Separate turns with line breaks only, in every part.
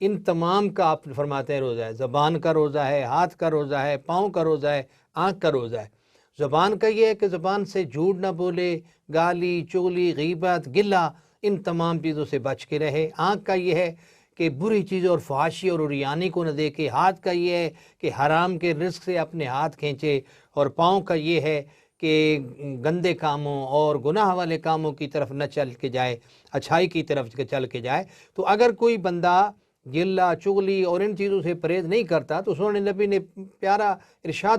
ان تمام کا آپ فرماتے ہیں روزہ ہے. زبان کا روزہ ہے، ہاتھ کا روزہ ہے، پاؤں کا روزہ ہے، آنکھ کا روزہ ہے. زبان کا یہ ہے کہ زبان سے جھوٹ نہ بولے، گالی چغلی غیبت گلہ ان تمام چیزوں سے بچ کے رہے. آنکھ کا یہ ہے کہ بری چیزوں اور فحاشی اور عریانی کو نہ دیکھے. ہاتھ کا یہ ہے کہ حرام کے رزق سے اپنے ہاتھ کھینچے. اور پاؤں کا یہ ہے کہ گندے کاموں اور گناہ والے کاموں کی طرف نہ چل کے جائے، اچھائی کی طرف چل کے جائے. تو اگر کوئی بندہ غلہ چغلی اور ان چیزوں سے پرہیز نہیں کرتا تو سونے نبی نے پیارا ارشاد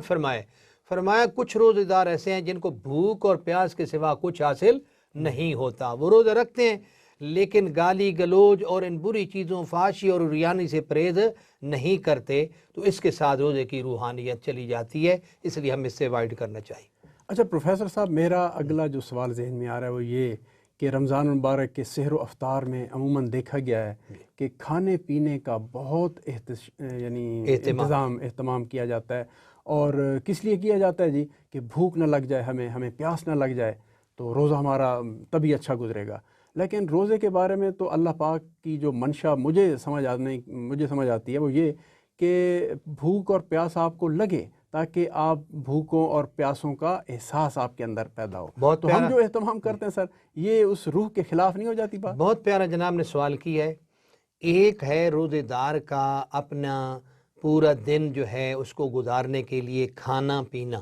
فرمایا کچھ روزے دار ایسے ہیں جن کو بھوک اور پیاس کے سوا کچھ حاصل نہیں ہوتا. وہ روزہ رکھتے ہیں لیکن گالی گلوج اور ان بری چیزوں فحاشی اور عریانی سے پرہیز نہیں کرتے، تو اس کے ساتھ روزے کی روحانیت چلی جاتی ہے. اس لیے ہم اس سے اوائڈ کرنا چاہیے.
اچھا پروفیسر صاحب، میرا اگلا جو سوال ذہن میں آ رہا ہے وہ یہ کہ رمضان المبارک کے سحر و افطار میں عموماً دیکھا گیا ہے کہ کھانے پینے کا بہت اہتمام کیا جاتا ہے. اور کس لیے کیا جاتا ہے جی؟ کہ بھوک نہ لگ جائے، ہمیں پیاس نہ لگ جائے، تو روزہ ہمارا تبھی اچھا گزرے گا. لیکن روزے کے بارے میں تو اللہ پاک کی جو منشا مجھے سمجھ آتی ہے وہ یہ کہ بھوک اور پیاس آپ کو لگے تاکہ آپ بھوکوں اور پیاسوں کا احساس آپ کے اندر پیدا ہو. تو ہم جو اہتمام کرتے ہیں سر، یہ اس روح کے خلاف نہیں ہو جاتی بات؟
بہت پیارا جناب نے سوال کیا ہے. ایک ہے روزے دار کا اپنا پورا دن جو ہے اس کو گزارنے کے لیے کھانا پینا،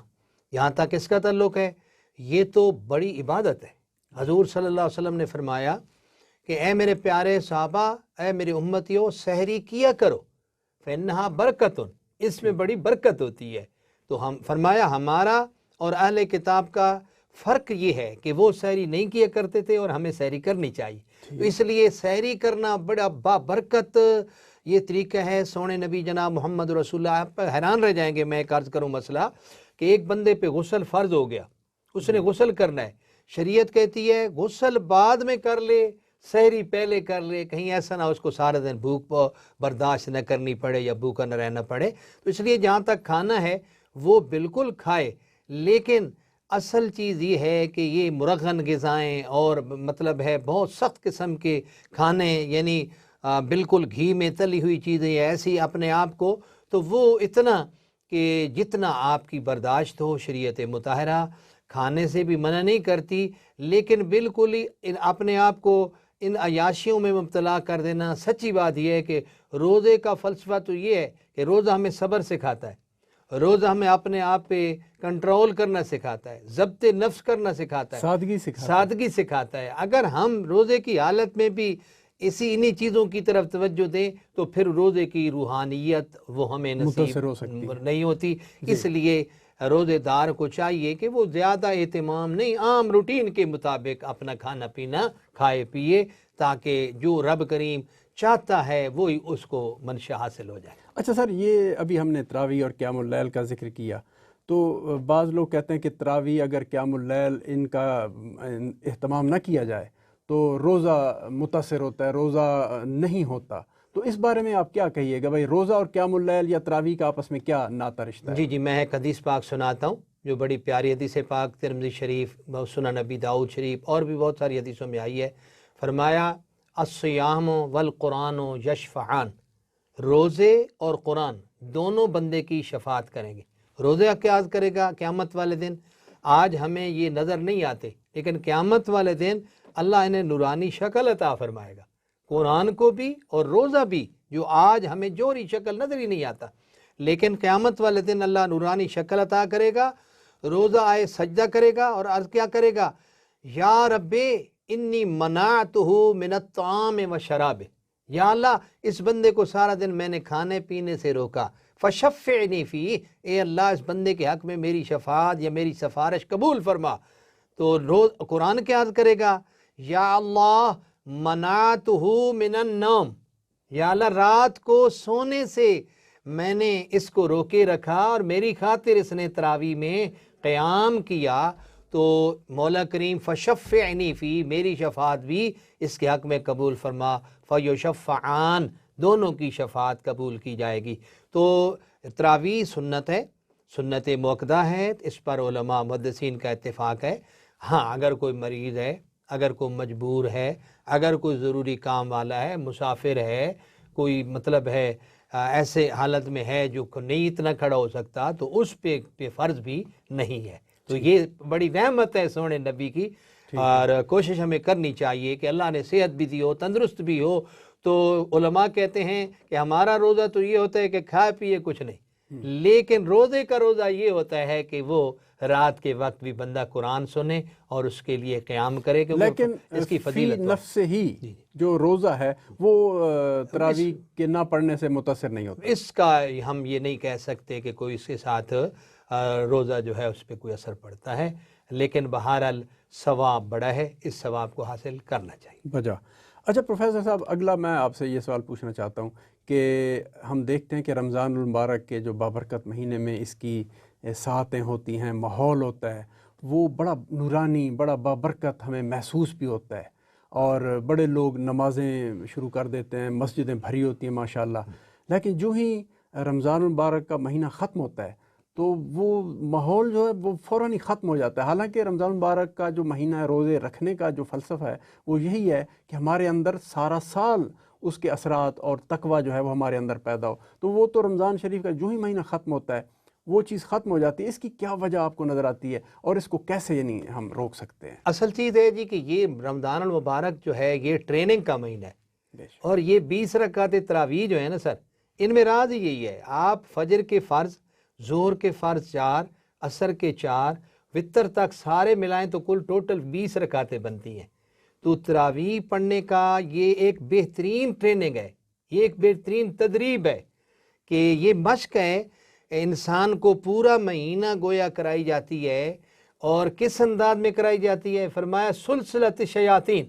یہاں تک اس کا تعلق ہے یہ تو بڑی عبادت ہے. حضور صلی اللہ علیہ وسلم نے فرمایا کہ اے میرے پیارے صحابہ، اے میرے امتیوں، سحری کیا کرو فإنہا برکتن، اس میں بڑی برکت ہوتی ہے. تو فرمایا ہمارا اور اہل کتاب کا فرق یہ ہے کہ وہ سحری نہیں کیا کرتے تھے اور ہمیں سحری کرنی چاہیے. تو اس لیے سحری کرنا بڑا بابرکت یہ طریقہ ہے. سونے نبی جناب محمد رسول اللہ، آپ حیران رہ جائیں گے میں ایک عرض کروں مسئلہ کہ ایک بندے پہ غسل فرض ہو گیا، اس نے غسل کرنا ہے. شریعت کہتی ہے غسل بعد میں کر لے، سحری پہلے کر لے، کہیں ایسا نہ اس کو سارا دن بھوک برداشت نہ کرنی پڑے یا بھوکا نہ رہنا پڑے. تو اس لیے جہاں تک کھانا ہے وہ بالکل کھائے، لیکن اصل چیز یہ ہے کہ یہ مرغن غذائیں اور مطلب ہے بہت سخت قسم کے کھانے، یعنی بالکل گھی میں تلی ہوئی چیزیں ایسی اپنے آپ کو، تو وہ اتنا کہ جتنا آپ کی برداشت ہو. شریعت مطہرہ کھانے سے بھی منع نہیں کرتی، لیکن بالکل ہی اپنے آپ کو ان عیاشیوں میں مبتلا کر دینا. سچی بات یہ ہے کہ روزے کا فلسفہ تو یہ ہے کہ روزہ ہمیں صبر سکھاتا ہے، روزہ ہمیں اپنے آپ پہ کنٹرول کرنا سکھاتا ہے، ضبط نفس کرنا سکھاتا ہے، سادگی سکھاتا ہے. اگر ہم روزے کی حالت میں بھی انہی چیزوں کی طرف توجہ دیں تو پھر روزے کی روحانیت وہ ہمیں نصیب نہیں ہوتی. اس لیے روزے دار کو چاہیے کہ وہ زیادہ اہتمام نہیں، عام روٹین کے مطابق اپنا کھانا پینا کھائے پیے، تاکہ جو رب کریم چاہتا ہے وہی اس کو منشا حاصل ہو جائے.
اچھا سر، یہ ابھی ہم نے تراویح اور قیام اللیل کا ذکر کیا، تو بعض لوگ کہتے ہیں کہ تراویح اگر قیام اللیل ان کا اہتمام نہ کیا جائے تو روزہ متاثر ہوتا ہے، روزہ نہیں ہوتا. تو اس بارے میں آپ کیا کہیے گا بھائی، روزہ اور قیام اللیل یا تراویح کا آپس میں کیا ناطہ رشتہ ہے؟
جی میں ایک حدیث پاک سناتا ہوں جو بڑی پیاری حدیث پاک ترمذی شریف، سنن نبی داؤد شریف اور بھی بہت ساری حدیثوں میں آئی ہے. فرمایا الصیام والقرآن یشفعان، روزے اور قرآن دونوں بندے کی شفاعت کریں گے. روزے کیا کرے گا قیامت والے دن؟ آج ہمیں یہ نظر نہیں آتے، لیکن قیامت والے دن اللہ انہیں نورانی شکل عطا فرمائے گا، قرآن کو بھی اور روزہ بھی، جو آج ہمیں جوہری شکل نظر ہی نہیں آتا، لیکن قیامت والے دن اللہ نورانی شکل عطا کرے گا. روزہ آئے سجدہ کرے گا اور عرض کیا کرے گا؟ یا رب انی منعتہ من الطعام والشراب، یا اللہ اس بندے کو سارا دن میں نے کھانے پینے سے روکا، فشفعنی فیہ، اے اللہ اس بندے کے حق میں میری شفاعت یا میری سفارش قبول فرما. تو قرآن کیا عرض کرے گا؟ یا اللہ منعتہ من النوم، یا اللہ رات کو سونے سے میں نے اس کو روکے رکھا اور میری خاطر اس نے تراویح میں قیام کیا، تو مولا کریم فشفعنی فی، میری شفاعت بھی اس کے حق میں قبول فرما. فیشفعان، دونوں کی شفاعت قبول کی جائے گی. تو تراویح سنت ہے، سنت مؤکدہ ہے، اس پر علماء محدثین کا اتفاق ہے. ہاں اگر کوئی مریض ہے، اگر کوئی مجبور ہے، اگر کوئی ضروری کام والا ہے، مسافر ہے، کوئی مطلب ہے ایسے حالت میں ہے جو نہیں اتنا کھڑا ہو سکتا تو اس پہ فرض بھی نہیں ہے. تو یہ بڑی رحمت ہے سونے نبی کی, اور کوشش ہمیں کرنی چاہیے کہ اللہ نے صحت بھی دی ہو, تندرست بھی ہو. تو علماء کہتے ہیں کہ ہمارا روزہ تو یہ ہوتا ہے کہ کھائے پیے کچھ نہیں, لیکن روزے کا روزہ یہ ہوتا ہے کہ وہ رات کے وقت بھی بندہ قرآن سنے اور اس کے لیے قیام کرے, کہ
لیکن
اس کی
فی
فضیلت
نفس سے ہی جو روزہ ہے وہ تراویح کے نہ پڑھنے سے متاثر نہیں ہوتا.
اس کا ہم یہ نہیں کہہ سکتے کہ کوئی اس کے ساتھ روزہ جو ہے اس پہ کوئی اثر پڑتا ہے, لیکن بہرحال ثواب بڑا ہے, اس ثواب کو حاصل کرنا چاہیے.
بجا. اچھا پروفیسر صاحب, اگلا میں آپ سے یہ سوال پوچھنا چاہتا ہوں کہ ہم دیکھتے ہیں کہ رمضان المبارک کے جو بابرکت مہینے میں اس کی ساعتیں ہوتی ہیں, ماحول ہوتا ہے, وہ بڑا نورانی, بڑا بابرکت ہمیں محسوس بھی ہوتا ہے, اور بڑے لوگ نمازیں شروع کر دیتے ہیں, مسجدیں بھری ہوتی ہیں ماشاءاللہ. لیکن جو ہی رمضان المبارک کا مہینہ ختم ہوتا ہے تو وہ ماحول جو ہے وہ فوراً ہی ختم ہو جاتا ہے. حالانکہ رمضان المبارک کا جو مہینہ ہے, روزے رکھنے کا جو فلسفہ ہے وہ یہی ہے کہ ہمارے اندر سارا سال اس کے اثرات اور تقوی جو ہے وہ ہمارے اندر پیدا ہو. تو وہ تو رمضان شریف کا جو ہی مہینہ ختم ہوتا ہے وہ چیز ختم ہو جاتی ہے. اس کی کیا وجہ آپ کو نظر آتی ہے, اور اس کو کیسے یعنی ہم روک سکتے ہیں؟
اصل چیز ہے جی کہ یہ رمضان المبارک جو ہے یہ ٹریننگ کا مہینہ ہے, اور یہ 20 رکعت تراویح جو ہے نا سر, ان میں راز یہی ہے, آپ فجر کے فرض, ظہر کے فرض 4, عصر کے 4, وتر تک سارے ملائیں تو کل ٹوٹل 20 رکعتیں بنتی ہیں. تو تراویح پڑھنے کا یہ ایک بہترین ٹریننگ ہے, یہ ایک بہترین تدریب ہے کہ یہ مشق ہے, انسان کو پورا مہینہ گویا کرائی جاتی ہے. اور کس انداز میں کرائی جاتی ہے؟ فرمایا سلسلۃ شیاطین.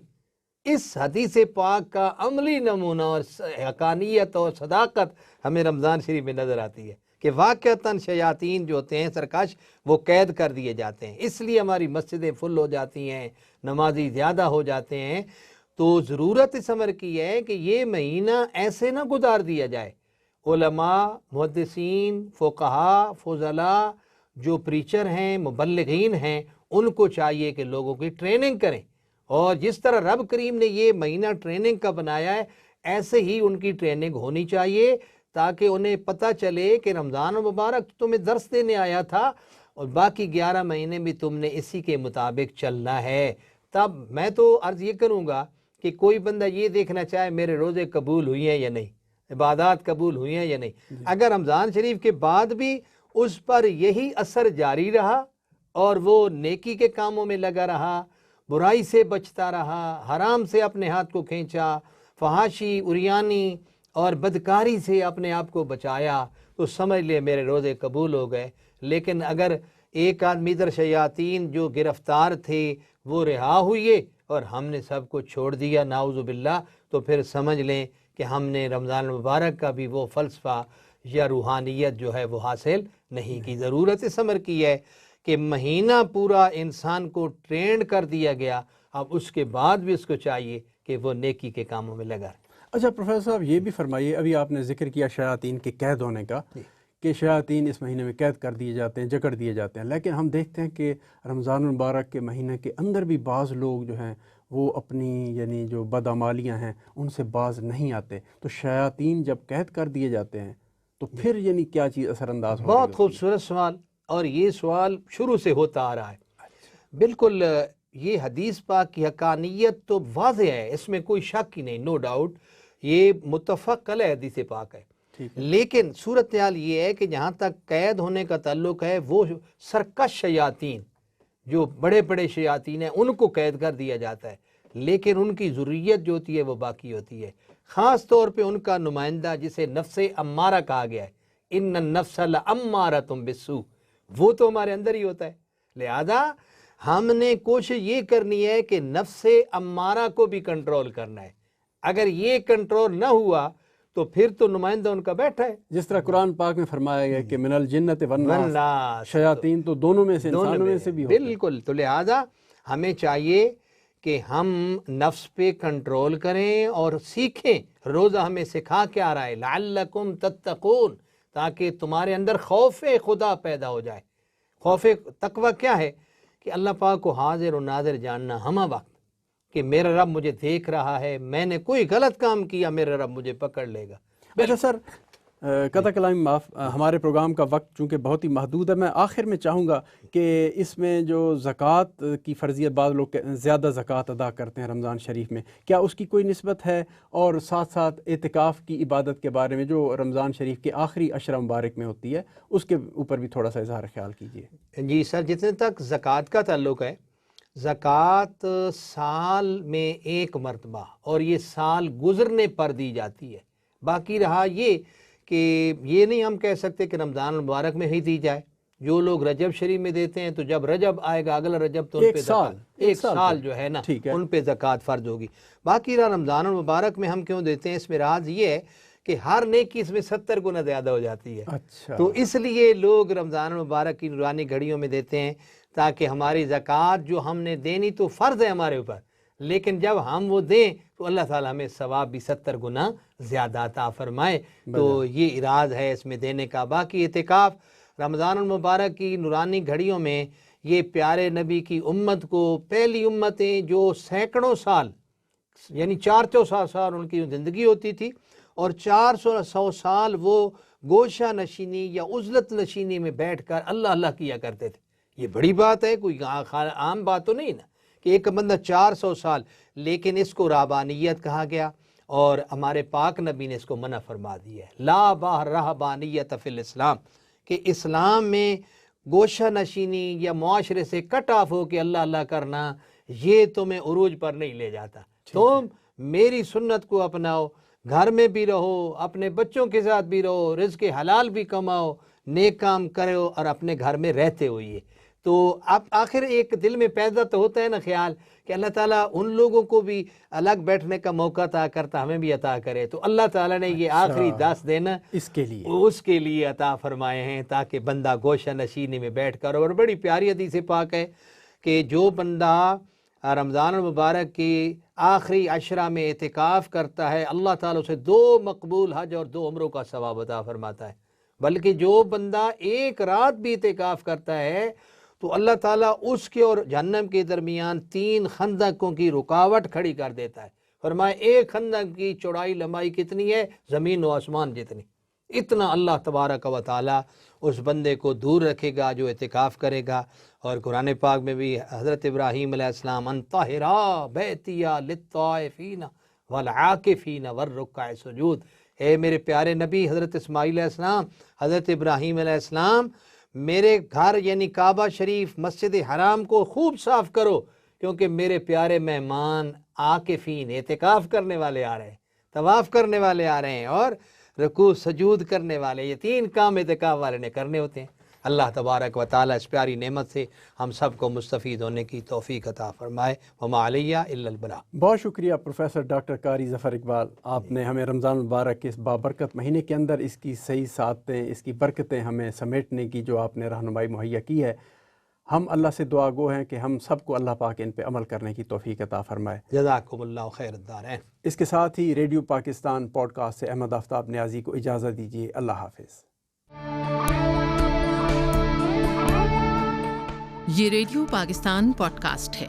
اس حدیث پاک کا عملی نمونہ اور حقانیت اور صداقت ہمیں رمضان شریف میں نظر آتی ہے کہ واقعتاً شیاطین جو ہوتے ہیں سرکش وہ قید کر دیے جاتے ہیں. اس لیے ہماری مسجدیں فل ہو جاتی ہیں, نمازی زیادہ ہو جاتے ہیں. تو ضرورت اس امر کی ہے کہ یہ مہینہ ایسے نہ گزار دیا جائے. علماء, محدثین, فقہاء, فضلاء, جو پریچر ہیں, مبلغین ہیں, ان کو چاہیے کہ لوگوں کی ٹریننگ کریں, اور جس طرح رب کریم نے یہ مہینہ ٹریننگ کا بنایا ہے ایسے ہی ان کی ٹریننگ ہونی چاہیے, تاکہ انہیں پتہ چلے کہ رمضان مبارک تمہیں درس دینے آیا تھا اور باقی 11 مہینے بھی تم نے اسی کے مطابق چلنا ہے. تب میں تو عرض یہ کروں گا کہ کوئی بندہ یہ دیکھنا چاہے میرے روزے قبول ہوئی ہیں یا نہیں, عبادات قبول ہوئی ہیں یا نہیں, اگر رمضان شریف کے بعد بھی اس پر یہی اثر جاری رہا اور وہ نیکی کے کاموں میں لگا رہا, برائی سے بچتا رہا, حرام سے اپنے ہاتھ کو کھینچا, فحاشی, عریانی اور بدکاری سے اپنے آپ کو بچایا, تو سمجھ لے میرے روزے قبول ہو گئے. لیکن اگر ایک آدمی ادھر شیاطین جو گرفتار تھے وہ رہا ہوئے اور ہم نے سب کو چھوڑ دیا نعوذ باللہ, تو پھر سمجھ لیں کہ ہم نے رمضان المبارک کا بھی وہ فلسفہ یا روحانیت جو ہے وہ حاصل نہیں کی. ضرورت اس امر کی ہے کہ مہینہ پورا انسان کو ٹرینڈ کر دیا گیا, اب اس کے بعد بھی اس کو چاہیے کہ وہ نیکی کے کاموں میں لگا.
اچھا پروفیسر صاحب یہ بھی فرمائیے, ابھی آپ نے ذکر کیا شیاطین کے قید ہونے کا, کہ شیاطین اس مہینے میں قید کر دیے جاتے ہیں, جکڑ دیے جاتے ہیں, لیکن ہم دیکھتے ہیں کہ رمضان المبارک کے مہینے کے اندر بھی بعض لوگ جو ہیں وہ اپنی یعنی جو بدعمالیاں ہیں ان سے باز نہیں آتے. تو شیاطین جب قید کر دیے جاتے ہیں تو پھر یعنی کیا چیز اثر انداز ہوتی ہے؟
بہت خوبصورت سوال, اور یہ سوال شروع سے ہوتا آ رہا ہے. بالکل یہ حدیث پاک کی حقانیت تو واضح ہے, اس میں کوئی شک ہی نہیں, نو ڈاؤٹ, یہ متفق علیہ حدیث پاک ہے. لیکن صورتحال یہ ہے کہ جہاں تک قید ہونے کا تعلق ہے, وہ سرکش شیاطین جو بڑے بڑے شیاطین ہیں ان کو قید کر دیا جاتا ہے, لیکن ان کی ضروریت جو ہوتی ہے وہ باقی ہوتی ہے. خاص طور پہ ان کا نمائندہ جسے نفس امارہ کہا گیا ہے, ان النفس لامارۃ بالسوء, وہ تو ہمارے اندر ہی ہوتا ہے. لہذا ہم نے کوشش یہ کرنی ہے کہ نفس امارہ کو بھی کنٹرول کرنا ہے. اگر یہ کنٹرول نہ ہوا تو پھر تو نمائندہ ان کا بیٹھا ہے.
جس طرح قرآن پاک میں فرمایا گیا کہ من الجنت والناس, شیاطین تو دونوں میں سے, انسانوں میں سے بھی ہوتے ہیں.
بالکل. تو لہذا ہمیں چاہیے کہ ہم نفس پہ کنٹرول کریں اور سیکھیں. روزہ ہمیں سکھا کے آ رہا ہے لعلکم تتقون, تاکہ تمہارے اندر خوف خدا پیدا ہو جائے. خوف تقوی کیا ہے؟ کہ اللہ پاک کو حاضر و ناظر جاننا ہمہ وقت, کہ میرا رب مجھے دیکھ رہا ہے، میں نے کوئی غلط کام کیا میرا رب مجھے پکڑ لے گا۔
اچھا سر، قطع کلامی معاف، ہمارے پروگرام کا وقت چونکہ بہت ہی محدود ہے، میں آخر میں چاہوں گا کہ اس میں جو زکوٰۃ کی فرضیت، بعض لوگ زیادہ زکوٰۃ ادا کرتے ہیں رمضان شریف میں، کیا اس کی کوئی نسبت ہے؟ اور ساتھ ساتھ اعتکاف کی عبادت کے بارے میں جو رمضان شریف کے آخری عشرہ مبارک میں ہوتی ہے، اس کے اوپر بھی تھوڑا سا اظہار خیال کیجیے۔
جی سر، جتنے تک زکوٰۃ کا تعلق ہے، زکوٰۃ سال میں ایک مرتبہ اور یہ سال گزرنے پر دی جاتی ہے۔ باقی رہا یہ کہ یہ نہیں ہم کہہ سکتے کہ رمضان المبارک میں ہی دی جائے۔ جو لوگ رجب شریف میں دیتے ہیں تو جب رجب آئے گا اگلا رجب تو ان پہ ایک سال جو ہے نا ان پہ زکوٰۃ فرض ہوگی۔ باقی رہا رمضان المبارک میں ہم کیوں دیتے ہیں، اس میں راز یہ ہے کہ ہر نیکی اس میں 70 گنا زیادہ ہو جاتی ہے۔ تو اس لیے لوگ رمضان المبارک کی نورانی گھڑیوں میں دیتے ہیں تاکہ ہماری زکوٰۃ جو ہم نے دینی تو فرض ہے ہمارے اوپر، لیکن جب ہم وہ دیں تو اللہ تعالیٰ ہمیں ثواب بھی 70 گنا زیادہ عطا فرمائے۔ تو یہ اراد ہے اس میں دینے کا۔ باقی اعتکاف رمضان المبارک کی نورانی گھڑیوں میں یہ پیارے نبی کی امت کو، پہلی امتیں جو سینکڑوں سال یعنی 400 سال ان کی زندگی ہوتی تھی اور 400 سال وہ گوشہ نشینی یا عزلت نشینی میں بیٹھ کر اللہ اللہ کیا کرتے تھے۔ یہ بڑی بات ہے، کوئی عام بات تو نہیں نا کہ ایک بندہ 400 سال، لیکن اس کو رہبانیت کہا گیا اور ہمارے پاک نبی نے اس کو منع فرما دیا ہے۔ لا رہبانیت فی الاسلام، کہ اسلام میں گوشہ نشینی یا معاشرے سے کٹ آف ہو کے اللہ اللہ کرنا یہ تمہیں عروج پر نہیں لے جاتا۔ تم میری سنت کو اپناؤ، گھر میں بھی رہو، اپنے بچوں کے ساتھ بھی رہو، رزق حلال بھی کماؤ، نیک کام کرو اور اپنے گھر میں رہتے ہوئے۔ تو اب آخر ایک دل میں پیدا تو ہوتا ہے نا خیال کہ اللہ تعالیٰ ان لوگوں کو بھی الگ بیٹھنے کا موقع عطا کرتا، ہمیں بھی عطا کرے۔ تو اللہ تعالیٰ نے یہ آخری 10 دن اس کے لیے عطا فرمائے ہیں تاکہ بندہ گوشہ نشینی میں بیٹھ کر، اور بڑی پیاری حدیث پاک ہے کہ جو بندہ رمضان المبارک کی آخری عشرہ میں اعتکاف کرتا ہے اللہ تعالیٰ اسے 2 مقبول حج اور 2 عمروں کا ثواب عطا فرماتا ہے۔ بلکہ جو بندہ ایک رات بھی اعتکاف کرتا ہے تو اللہ تعالیٰ اس کے اور جہنم کے درمیان 3 خندقوں کی رکاوٹ کھڑی کر دیتا ہے۔ فرمایا ایک خندق کی چوڑائی لمبائی کتنی ہے؟ زمین و آسمان جتنی۔ اتنا اللہ تبارک و تعالیٰ اس بندے کو دور رکھے گا جو اعتکاف کرے گا۔ اور قرآن پاک میں بھی حضرت ابراہیم علیہ السلام ان طہرا بیتیا للطائفین والعاکفین والرکع السجود، اے میرے پیارے نبی حضرت اسماعیل علیہ السلام، حضرت ابراہیم علیہ السلام، میرے گھر یعنی کعبہ شریف مسجد حرام کو خوب صاف کرو، کیونکہ میرے پیارے مہمان عاکفین اعتکاف کرنے والے آ رہے ہیں، طواف کرنے والے آ رہے ہیں، اور رکوع سجود کرنے والے، یہ 3 کام اعتکاف والے نے کرنے ہوتے ہیں۔ اللہ تبارک و تعالیٰ اس پیاری نعمت سے ہم سب کو مستفید ہونے کی توفیق عطا فرمائے۔ وما علیہ الا البلاغ۔
بہت شکریہ پروفیسر ڈاکٹر قاری ظفر اقبال، آپ نے ہمیں رمضان المبارک کے اس بابرکت مہینے کے اندر اس کی صحیح سعادتیں، اس کی برکتیں ہمیں سمیٹنے کی جو آپ نے رہنمائی مہیا کی ہے، ہم اللہ سے دعا گو ہیں کہ ہم سب کو اللہ پاک ان پہ عمل کرنے کی توفیق عطا فرمائے۔
جزاکم اللہ خیر الدارین۔
اس کے ساتھ ہی ریڈیو پاکستان پوڈ کاسٹ سے احمد آفتاب نیازی کو اجازت دیجیے۔ اللہ حافظ۔
یہ ریڈیو پاکستان پوڈ کاسٹ ہے۔